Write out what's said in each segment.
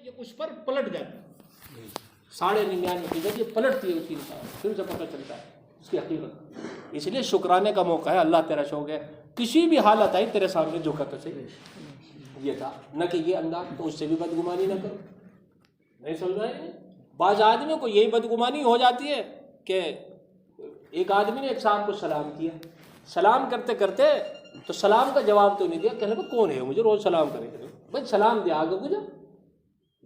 یہ اس پر پلٹ جاتا ہے، 99.99% یہ پلٹتی ہے اسی انسان، پھر سے پتہ چلتا ہے اس کی حقیقت. اس لیے شکرانے کا موقع ہے. اللہ تیرا شوق ہے، کسی بھی حالت آئی تیرے سامنے جھکا تو صحیح، یہ تھا نہ کہ یہ انداز. تو اس سے بھی بدگمانی نہ کرو. نہیں سمجھ آئے؟ بعض آدمیوں کو یہی بدگمانی ہو جاتی ہے کہ ایک آدمی نے ایک صاحب کو سلام کیا، سلام کرتے کرتے تو سلام کا جواب تو نہیں دیا، کہنے لگا کون ہے مجھے روز سلام کرے گا. بھائی سلام دیا، آگے کو جا،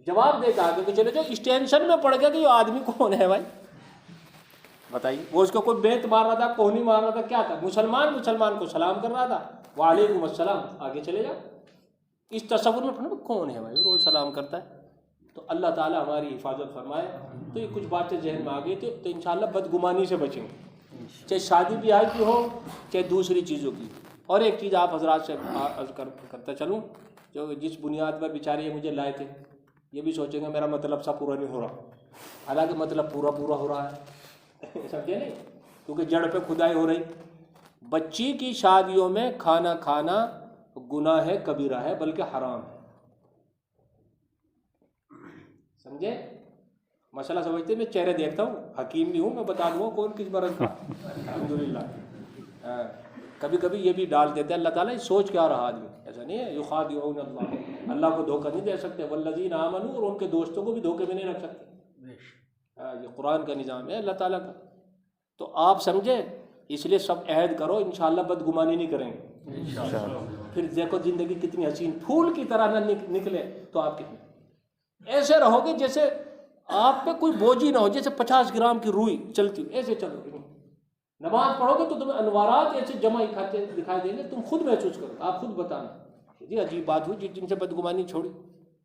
جواب دے کے آگے کو چلے جاؤ. اس ٹینشن میں پڑ گیا کہ یہ آدمی کون ہے. بھائی بتائیے، وہ اس کو کوئی بیت مار رہا تھا، کوہنی مار رہا تھا، کیا تھا؟ مسلمان کو سلام کر رہا تھا، وعلیکم السلام، آگے چلے جاؤ. اس تصور میں پڑھنا کون ہے بھائی روز سلام کرتا ہے. تو اللہ تعالیٰ ہماری حفاظت فرمائے. تو یہ کچھ باتیں ذہن میں آ گئی تھی، تو انشاءاللہ بدگمانی سے بچیں گے، چاہے شادی بیاہ کی ہو چاہے دوسری چیزوں کی. اور ایک چیز آپ حضرات سے عرض کرتا چلوں، جو جس بنیاد پر بیچارے یہ مجھے لائے تھے، یہ بھی سوچیں گے میرا مطلب سا پورا نہیں ہو رہا، حالانکہ مطلب پورا ہو رہا ہے. سمجھے نہیں؟ کیونکہ جڑ پہ کھدائی ہو رہی. بچی کی شادیوں میں کھانا کھانا گناہ ہے، کبیرہ ہے، بلکہ حرام ہے. سمجھے مسئلہ؟ سمجھتے؟ میں چہرے دیکھتا ہوں، حکیم بھی ہوں، میں بتا دوں کون کس برس کا. الحمدللہ. کبھی کبھی یہ بھی ڈال دیتے ہیں اللہ تعالیٰ، سوچ کیا رہا آدمی. ایسا نہیں ہے یخادعون اللہ، اللہ کو دھوکہ نہیں دے سکتے. والذین آمنوا، اور ان کے دوستوں کو بھی دھوکے میں نہیں رکھ سکتے. یہ قرآن کا نظام ہے اللہ تعالیٰ کا. تو آپ سمجھے، اس لیے سب عہد کرو انشاءاللہ بدگمانی نہیں کریں گے. پھر دیکھو زندگی کتنی حسین پھول کی طرح نہ نکلے تو آپ کتنے ایسے رہو گے جیسے آپ پہ کوئی بوجھ نہ ہو، جیسے 50 گرام کی روئی چلتی ہو، ایسے چلو گے. نماز پڑھو گے تو تمہیں انوارات ایسے جمع دکھائی دیں گے، تم خود محسوس کرو، آپ خود بتانا جی عجیب بات ہوئی جن سے بدگمانی چھوڑی.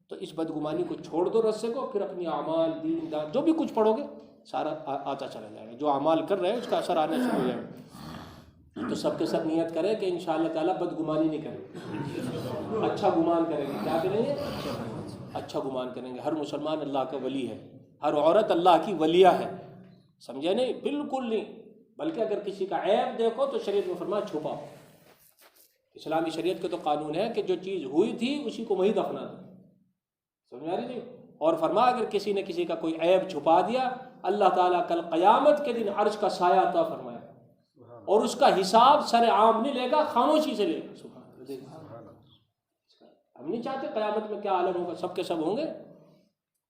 تو اس بدگمانی کو چھوڑ دو رسے کو، پھر اپنی اعمال دین دان جو بھی کچھ پڑھو گے سارا آتا چلا جائے گا. جو اعمال کر رہے ہیں اس کا اثر آنا شروع ہو جائے گا. تو سب کے سب نیت کریں کہ انشاءاللہ تعالیٰ بدگمانی نہیں کریں گے، اچھا گمان کریں گے. کیا کریں گے؟ اچھا گمان کریں گے. ہر مسلمان اللہ کا ولی ہے، ہر عورت اللہ کی ولیہ ہے. سمجھے نہیں؟ بالکل نہیں. بلکہ اگر کسی کا عیب دیکھو تو شریعت میں فرمایا چھپاؤ. اسلامی شریعت کا تو قانون ہے کہ جو چیز ہوئی تھی اسی کو وہیں دفنا دو. سمجھ آ رہی نہیں؟ اور فرمایا اگر کسی نے کسی کا کوئی عیب چھپا دیا، اللہ تعالیٰ کل قیامت کے دن عرش کا سایہ عطا فرمایا، اور اس کا حساب سر عام نہیں لے گا، خاموشی سے لے گا. سبحان اللہ. ہم نہیں چاہتے قیامت میں کیا عالم ہوگا، سب کے سب ہوں گے.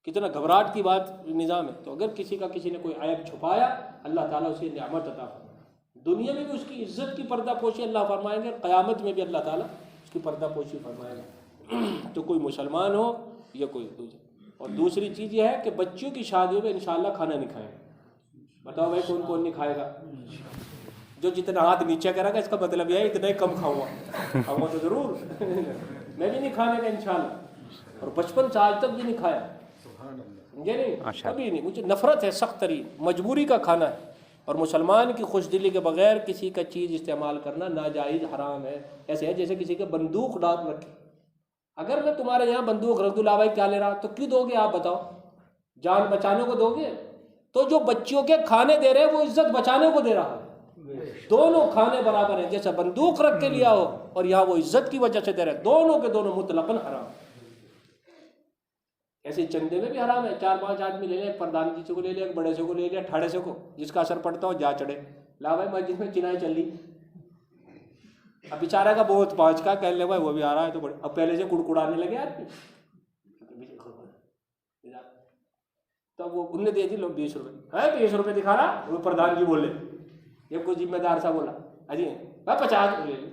کتنا گھبراہٹ کی بات نظام ہے. تو اگر کسی نے کوئی عیب چھپایا، اللہ تعالیٰ اسے نعمت عطا فرمائے. دنیا میں بھی اس کی عزت کی پردہ پوشی اللہ فرمائیں گے، قیامت میں بھی اللہ تعالیٰ اس کی پردہ پوشی فرمائے گا. تو کوئی مسلمان ہو یا کوئی دوسرا. اور دوسری چیز یہ ہے کہ بچیوں کی شادیوں میں انشاءاللہ کھانا نہیں کھائیں گے. بتاؤ بھائی کون نہیں کھائے گا؟ جو جتنا ہاتھ نیچے کرے گا اس کا مطلب یہ ہے اتنا ہی کم کھاؤں گا. کھاؤں گا تو ضرور. میں بھی نہیں کھانے کا انشاءاللہ، اور بچپن سے آج تک بھی نہیں کھایا. سمجھے نہیں؟ کبھی نہیں. مجھے نفرت ہے سخت ترین، مجبوری کا کھانا ہے. اور مسلمان کی خوش دلی کے بغیر کسی کا چیز استعمال کرنا ناجائز حرام ہے. ایسے ہے جیسے کسی کے بندوق ڈال رکھے. اگر میں تمہارے یہاں بندوق رکھ دوں، لا بھائی کیا لے رہا، تو کیوں دو گے آپ بتاؤ؟ جان بچانے کو دو گے؟ تو جو بچیوں کے کھانے دے رہے ہیں وہ عزت بچانے کو دے رہا ہے. دونوں کھانے برابر ہیں. جیسے بندوق رکھ کے لیا ہو اور یہاں وہ عزت کی وجہ سے دے رہے ہیں، دونوں کے دونوں مطلقاً حرام. ایسے چندے میں بھی حرام ہے. 4-5 آدمی لے لیں، ایک پردھان جی سے کو لے لیا، ایک بڑے سے کو لے لیا، ٹھاڑے سے کو، جس کا اثر پڑتا ہو جا چڑھے. لا بھائی مسجد میں چنائی چل رہی، اب بیچارہ کا بہت 5 کا کہہ لے بھائی وہ بھی آ رہا ہے تو بڑے، اب پہلے سے کڑکڑانے لگے آدمی. تب وہ انہوں نے دے دی لو 20 روپے ہے، 20 روپے دکھا رہا. وہ پردھان جی بولے، یہ کوئی ذمہ دار سا بولا، اجی میں 50 لے لی.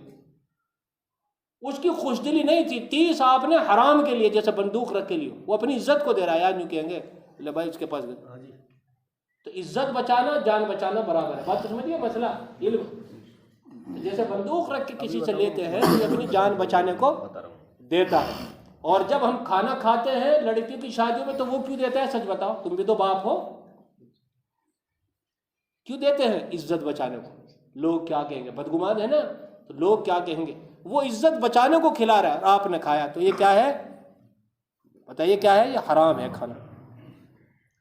اس کی خوش دلی نہیں تھی. 30 آپ نے حرام کے لیے جیسے بندوق رکھ کے لیے، وہ اپنی عزت کو دے رہا ہے. یار یوں کہیں گے لے بھائی اس کے پاس گئے. تو عزت بچانا جان بچانا برابر ہے. بات سمجھیے مسئلہ علم. جیسے بندوق رکھ کے کسی سے لیتے ہیں تو اپنی جان بچانے کو دیتا ہے. اور جب ہم کھانا کھاتے ہیں لڑکی کی شادیوں میں تو وہ کیوں دیتا ہے؟ سچ بتاؤ، تم بھی تو باپ ہو. کیوں دیتے ہیں؟ عزت بچانے کو. لوگ کیا کہیں گے؟ بدگمان ہے نا، تو لوگ کیا کہیں گے؟ وہ عزت بچانے کو کھلا رہا ہے، آپ نے کھایا تو یہ کیا ہے؟ بتائیے کیا ہے؟ یہ حرام ہے کھانا.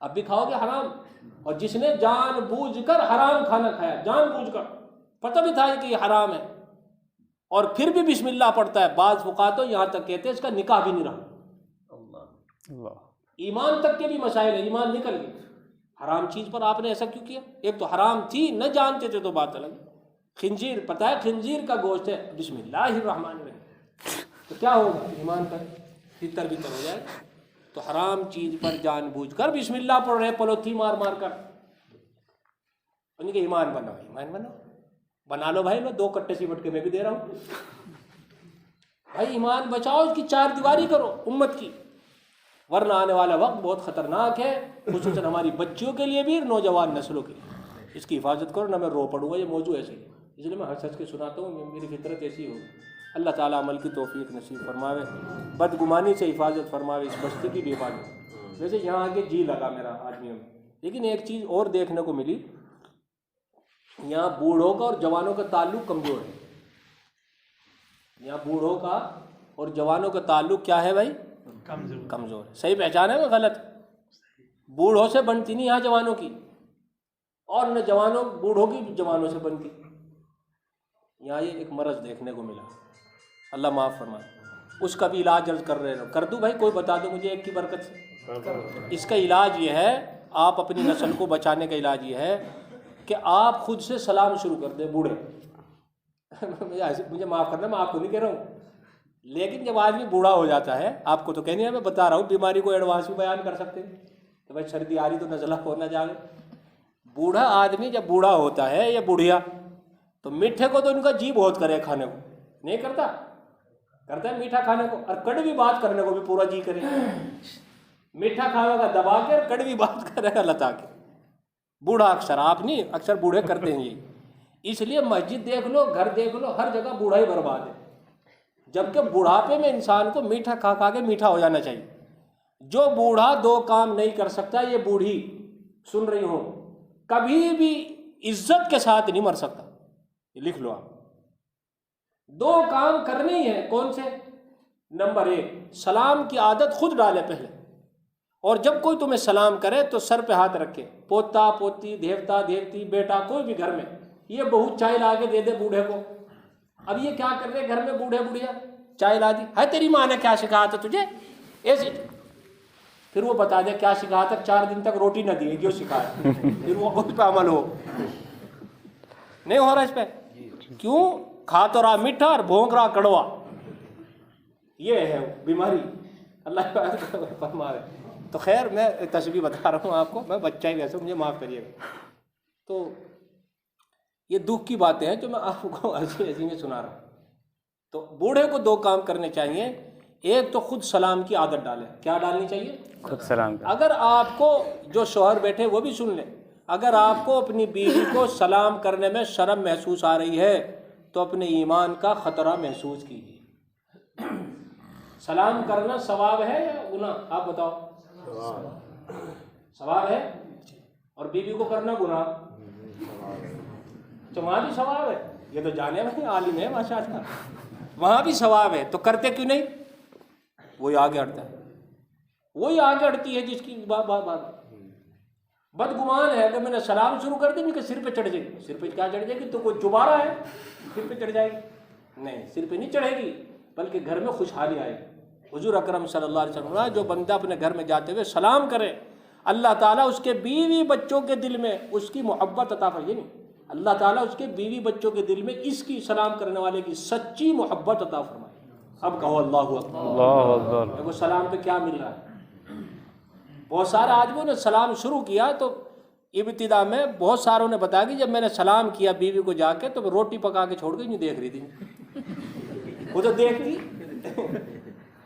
اب بھی کھاؤ گے حرام. اور جس نے جان بوجھ کر حرام کھانا کھایا، جان بوجھ کر، پتہ بھی تھا کہ یہ حرام ہے، اور پھر بھی بسم اللہ پڑھتا ہے، بعض فقہا تو یہاں تک کہتے ہیں اس کا نکاح بھی نہیں رہا. اللہ ایمان تک کے بھی مسائل ہیں، ایمان نکل گئے، حرام چیز پر آپ نے ایسا کیوں کیا؟ ایک تو حرام تھی، نہ جانتے تھے تو بات الگ، خنزیر پتہ ہے خنزیر کا گوشت ہے، بسم اللہ الرحمن الرحیم، تو کیا ہوگا؟ ایمان پر تتر بتر ہو جائے. تو حرام چیز پر جان بوجھ کر بسم اللہ پڑھ رہے پلوتھی مار مار کر، ان کے ایمان بناؤ، ایمان بناؤ، بنا لو بھائی، میں 2 کٹے سیمٹ کے میں بھی دے رہا ہوں بھائی، ایمان بچاؤ، اس کی 4 دیواری کرو امت کی، ورنہ آنے والا وقت بہت خطرناک ہے، خصوصاً ہماری بچیوں کے لیے بھی، نوجوان نسلوں کے لیے. اس کی حفاظت کرو، نہ میں رو پڑوں گا، یہ موضوع ایسے ہی، اس لیے میں ہنس ہنس کے سناتا ہوں، میری فطرت ایسی ہو. اللہ تعالیٰ عمل کی توفیق نصیب فرماوے، بدگمانی سے حفاظت فرماوے، اس بستی کی بھی حفاظت. ویسے یہاں آ کے جی لگا میرا آدمیوں میں، لیکن ایک چیز اور دیکھنے کو ملی، یہاں بوڑھوں کا اور جوانوں کا تعلق کمزور ہے. یہاں بوڑھوں کا اور جوانوں کا تعلق کیا ہے بھائی؟ کمزور ہے. صحیح پہچان ہے وہ غلط؟ بوڑھوں سے بنتی نہیں یہاں جوانوں کی، اور نہ جوانوں بوڑھوں کی جوانوں سے بنتی. یہاں یہ ایک مرض دیکھنے کو ملا، اللہ معاف فرمائے. اس کا بھی علاج عرض کر رہے ہو، کر دوں بھائی؟ کوئی بتا دو مجھے ایک کی برکت سے. اس کا علاج یہ ہے، آپ اپنی نسل کو بچانے کا علاج یہ ہے کہ آپ خود سے سلام شروع کر دیں بوڑھے. مجھے معاف کرنا، میں آپ کو نہیں کہہ رہا ہوں، لیکن جب آدمی بوڑھا ہو جاتا ہے، آپ کو تو کہنے ہیں، میں بتا رہا ہوں، بیماری کو ایڈوانس میں بیان کر سکتے ہیں کہ بھائی سردی آ رہی تو نزلہ ہونا جائے. بوڑھا آدمی جب بوڑھا ہوتا ہے یا بوڑھیا، تو میٹھے کو تو ان کا جی بہت کرے کھانے کو، نہیں کرتا؟ کرتا ہے میٹھا کھانے کو، اور کڑوی بات کرنے کو بھی پورا جی کرے. میٹھا کھانے کا دبا کے، اور کڑوی بات کرے گا لتا کے. بوڑھا اکثر، آپ نہیں، اکثر بوڑھے کرتے ہیں یہ. اس لیے مسجد دیکھ لو، گھر دیکھ لو، ہر جگہ بوڑھا ہی برباد ہے. جبکہ بوڑھاپے میں انسان کو میٹھا کھا کھا کے میٹھا ہو جانا چاہیے. جو بوڑھا 2 کام نہیں کر سکتا، یہ بوڑھی سن رہی ہوں، کبھی بھی عزت کے ساتھ نہیں مر سکتا. یہ لکھ لو آپ. 2 کام کرنے ہی ہیں. کون سے؟ نمبر 1، سلام کی عادت خود ڈالے پہلے، اور جب کوئی تمہیں سلام کرے تو سر پہ ہاتھ رکھے. پوتا پوتی، دیوتا دیوتی، بیٹا، کوئی بھی گھر میں، یہ بہت چائے لا کے دے دے بوڑھے کو. اب یہ کیا کر رہے گھر میں بوڑھے بوڑھیا؟ چائے لا دی ہے، تیری ماں نے کیا سکھایا تھا تجھے ایسے؟ پھر وہ بتا دے کیا سکھایا تھا، 4 دن تک روٹی نہ دی، جو سکھایا پھر وہ اس پہ عمل ہو. نہیں ہو رہا اس پہ؟ کیوں؟ کھا تو رہا میٹھا اور بھونک رہا کڑوا. یہ ہے بیماری، اللہ فرمائے. تو خیر، میں تشبیہ بتا رہا ہوں آپ کو، میں بچہ ہی ویسے، مجھے معاف کریے گا. تو یہ دکھ کی باتیں ہیں جو میں آپ کو ایسی میں سنا رہا ہوں. تو بوڑھے کو 2 کام کرنے چاہیے. ایک تو خود سلام کی عادت ڈالے. کیا ڈالنی چاہیے؟ خود سلام. اگر آپ کو، جو شوہر بیٹھے وہ بھی سن لیں، اگر آپ کو اپنی بیوی کو سلام کرنے میں شرم محسوس آ رہی ہے تو اپنے ایمان کا خطرہ محسوس کیجیے. سلام کرنا ثواب ہے یا گناہ؟ آپ بتاؤ. ثواب ہے، اور بیوی کو کرنا گناہ. تو وہاں بھی ثواب ہے. یہ تو جانے میں عالم ہے ماشاء اللہ، وہاں بھی ثواب ہے، تو کرتے کیوں نہیں؟ وہی آگے ہٹتا ہے، وہی آگے ہٹتی ہے جس کی بات. بدگمان ہے کہ میں نے سلام شروع کر دی کہ سر پہ چڑھ جائے گی. سر پہ کیا چڑھ جائے گی؟ تو کوئی چبارہ ہے سر پہ چڑھ جائے گی؟ نہیں، سر پہ نہیں چڑھے گی، بلکہ گھر میں خوشحالی آئے گی. حضور اکرم صلی اللہ علیہ وسلم، جو بندہ اپنے گھر میں جاتے ہوئے سلام کرے، اللہ تعالیٰ اس کے بیوی بچوں کے دل میں اس کی محبت عطا فرمائے. نہیں، اللہ تعالیٰ اس کے بیوی بچوں کے دل میں اس کی سلام کرنے والے کی سچی محبت عطا فرمائے. اب کہو اللہ اکبر. اللہ اکبر. دیکھو سلام پہ کیا مل رہا ہے. بہت سارے آدمیوں نے سلام شروع کیا تو ابتدا میں بہت ساروں نے بتایا کہ جب میں نے سلام کیا بیوی کو جا کے تو روٹی پکا کے چھوڑ کے نہیں دیکھ رہی تھی. وہ تو دیکھتی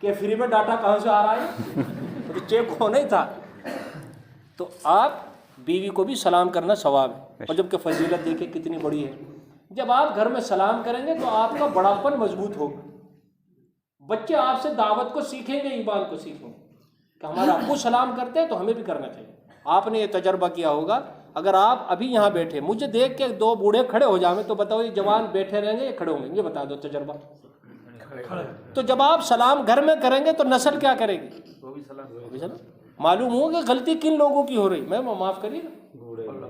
کہ فری میں ڈاٹا کہاں سے آ رہا ہے، وہ تو چیک ہونا ہی تھا. تو آپ بیوی کو بھی سلام کرنا ثواب ہے، اور جب کہ فضیلت دیکھیں کتنی بڑی ہے. جب آپ گھر میں سلام کریں گے تو آپ کا بڑاپن مضبوط ہوگا. بچے آپ سے دعوت کو سیکھیں گے، ایمان کو سیکھیں گے کہ ہمارا ابو سلام کرتے ہیں تو ہمیں بھی کرنا چاہیے. آپ نے یہ تجربہ کیا ہوگا، اگر آپ ابھی یہاں بیٹھے مجھے دیکھ کے 2 بوڑھے کھڑے ہو جائیں تو بتاؤ یہ جوان بیٹھے رہیں گے یا کھڑے ہوں گے؟ یہ بتا دو تجربہ. تو جب آپ سلام گھر میں کریں گے تو نسل کیا کرے گی؟ وہ بھی سلام. معلوم ہو کہ غلطی کن لوگوں کی ہو رہی. میں معاف کریے نا،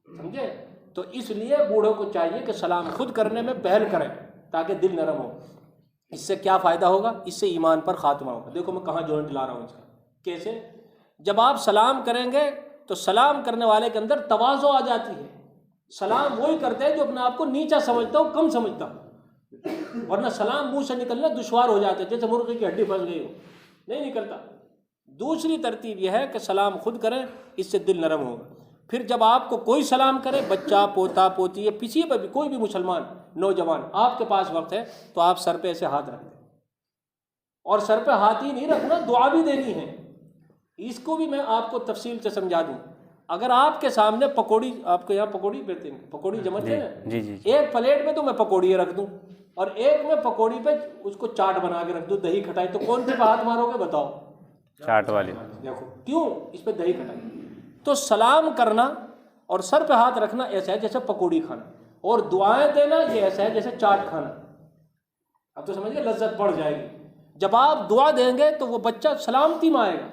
سمجھے؟ تو اس لیے بوڑھوں کو چاہیے کہ سلام خود کرنے میں پہل کریں تاکہ دل نرم ہو. اس سے کیا فائدہ ہوگا؟ اس سے ایمان پر خاتمہ ہوگا. دیکھو میں کہاں جوائنٹ لا رہا ہوں اس کا. کیسے؟ جب آپ سلام کریں گے تو سلام کرنے والے کے اندر تواضع آ جاتی ہے. سلام وہی کرتے ہیں جو اپنے آپ کو نیچا سمجھتا ہو, کم سمجھتا ہو, ورنہ سلام منہ سے نکلنا دشوار ہو جاتا ہے, جیسے مرغی کی ہڈی پھنس گئی ہو, نہیں نکلتا. دوسری ترتیب یہ ہے کہ سلام خود کریں, اس سے دل نرم ہوگا. پھر جب آپ کو کوئی سلام کرے, بچہ, پوتا, پوتی, یا کسی پر بھی کوئی بھی مسلمان نوجوان, آپ کے پاس وقت ہے تو آپ سر پہ ایسے ہاتھ رکھ دیں. اور سر پہ ہاتھ ہی نہیں رکھنا, دعا بھی دینی ہے. اس کو بھی میں آپ کو تفصیل سے سمجھا دوں. اگر آپ کے سامنے پکوڑی, آپ کے یہاں پکوڑی بیچتے ہیں, پکوڑی جمعتے ہیں نا, ایک پلیٹ میں تو میں پکوڑی رکھ دوں اور ایک میں پکوڑی پہ اس کو چاٹ بنا کے رکھ دوں, دہی کھٹائی, تو کون سے پہ ہاتھ مارو گے بتاؤ؟ چاٹ والی. دیکھو کیوں, اس پہ دہی کھٹائی. تو سلام کرنا اور سر پہ ہاتھ رکھنا ایسا ہے جیسے پکوڑی کھانا, اور دعائیں دینا یہ ایسا ہے جیسے چاٹ کھانا. اب تو سمجھ گئے, لذت بڑھ جائے گی. جب آپ دعا دیں گے تو وہ بچہ سلامتی میں آئے گا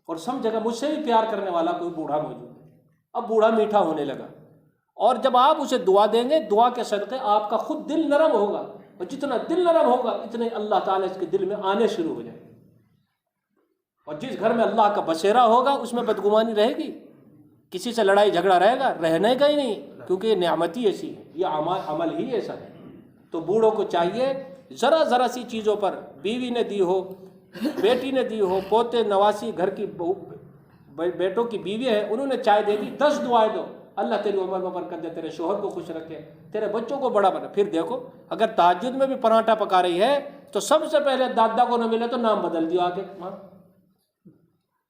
اور سمجھے گا مجھ سے بھی پیار کرنے والا کوئی بوڑھا موجود ہے. اب بوڑھا میٹھا ہونے لگا. اور جب آپ اسے دعا دیں گے, دعا کے صدقے آپ کا خود دل نرم ہوگا, اور جتنا دل نرم ہوگا اتنے اللہ تعالیٰ اس کے دل میں آنے شروع ہو جائے. اور جس گھر میں اللہ کا بسیرا ہوگا اس میں بدگمانی رہے گی, کسی سے لڑائی جھگڑا رہے گا, رہنے کا ہی نہیں, کیونکہ یہ نعمت ہی ایسی ہے, یہ عمل ہی ایسا ہے. تو بوڑھوں کو چاہیے ذرا ذرا سی چیزوں پر, بیوی نے دی ہو, بیٹی نے دی ہو, پوتے نواسی, گھر کی بیٹوں کی بیوی ہے, انہوں نے چائے دے دی, 10 دعائیں دو, اللہ تیری عمر میں برکت دے, تیرے شوہر کو خوش رکھے, تیرے بچوں کو بڑا بنا. پھر دیکھو اگر تہجد میں بھی پراٹھا پکا رہی ہے تو سب سے پہلے دادا کو نہ ملے تو نام بدل دیو آگے.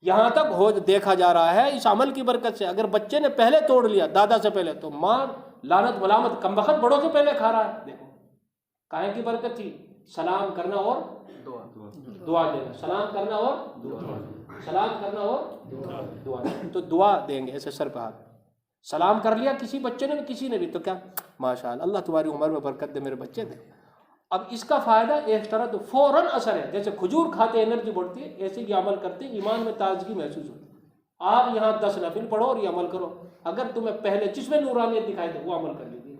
یہاں تک ہو دیکھا جا رہا ہے اس عمل کی برکت سے. اگر بچے نے پہلے توڑ لیا دادا سے پہلے, تو ماں لعنت ملامت کم بخت بڑوں سے پہلے کھا رہا ہے. دیکھو کائیں کی برکت تھی, سلام کرنا اور دعا دینا, سلام کرنا اور سلام کرنا اور دعا. تو دعا دیں گے ایسے سر پہ ہاتھ. سلام کر لیا کسی بچے نے, کسی نے بھی, تو کیا ماشاءاللہ, اللہ تمہاری عمر میں برکت دے, میرے بچے دے. اب اس کا فائدہ ایک طرح تو فوراً اثر ہے, جیسے کھجور کھاتے انرجی بڑھتی ہے, ایسے یہ عمل کرتے ایمان میں تازگی محسوس ہوتی ہے. آپ یہاں 10 نفل پڑھو اور یہ عمل کرو, اگر تمہیں پہلے جس میں نورانیت دکھائی دے وہ عمل کر لیجیے.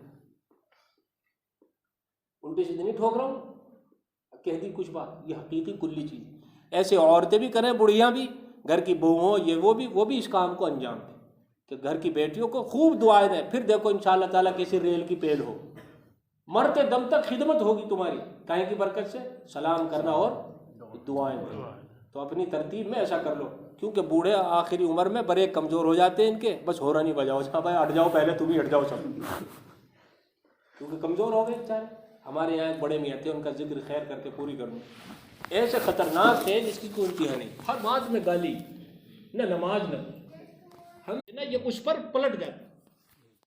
الٹی سیدھی نہیں ٹھوک رہا ہوں, کہہ دی کچھ بات, یہ حقیقی کلی چیز. ایسے عورتیں بھی کریں, بڑھیاں بھی, گھر کی بہو ہوں, یہ وہ بھی اس کام کو انجام دیں کہ گھر کی بیٹیوں کو خوب دعائیں دیں. پھر دیکھو انشاءاللہ تعالیٰ کیسی ریل کی پیل ہو, مرتے دم تک خدمت ہوگی تمہاری, کہیں کی برکت سے, سلام کرنا اور دعائیں دینا. تو اپنی ترتیب میں ایسا کر لو, کیونکہ بوڑھے آخری عمر میں بڑے کمزور ہو جاتے ہیں ان کے, بس ہو رہا نہیں بجاؤ, ہاں بھائی ہٹ جاؤ, پہلے تم ہی ہٹ جاؤ سب, کیونکہ کمزور ہو گئے چاہے. ہمارے یہاں ایک بڑے میاں تھے, ان کا ذکر خیر کر کے پوری کروں. ایسے خطرناک تھے جس کی کوئی انتہا نہیں, ہر بات میں گالی, نہ نماز نہ, ہم نہ یہ اس پر پلٹ جاتے.